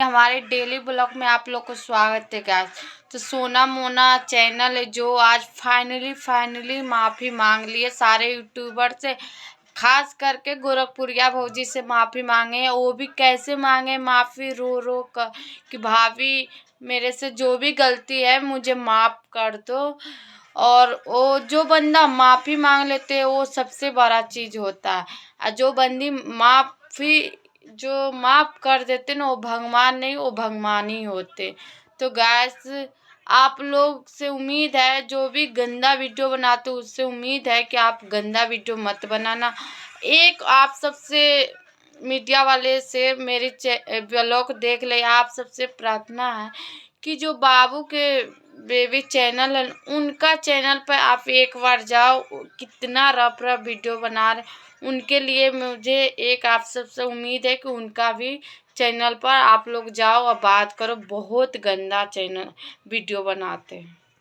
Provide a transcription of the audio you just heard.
हमारे daily blog में आप लोग को स्वागत है गाइस। तो सोना मोना चैनल है जो आज फाइनली माफ़ी मांग लिए सारे यूट्यूबर से, खास करके गोरखपुरिया भौजी से माफ़ी मांगे हैं। वो भी कैसे मांगे माफ़ी, रो रो कर कि भाभी मेरे से जो भी गलती है मुझे माफ़ कर दो। और वो जो बंदा माफ़ी मांग लेते हैं वो सबसे बड़ा चीज़ होता है। और जो बंदी जो माफ़ कर देते ना वो भगवान नहीं, वो भगवान ही होते। तो गैस आप लोग से उम्मीद है, जो भी गंदा वीडियो बनाते हो उससे उम्मीद है कि आप गंदा वीडियो मत बनाना। एक आप सबसे मीडिया वाले से मेरी ब्लॉग देख ले, आप सबसे प्रार्थना है कि जो बाबू के बेबी चैनल है उनका चैनल पर आप एक बार जाओ, कितना रफ वीडियो बना रहे। उनके लिए मुझे एक आप सबसे उम्मीद है कि उनका भी चैनल पर आप लोग जाओ और बात करो। बहुत गंदा चैनल वीडियो बनाते हैं।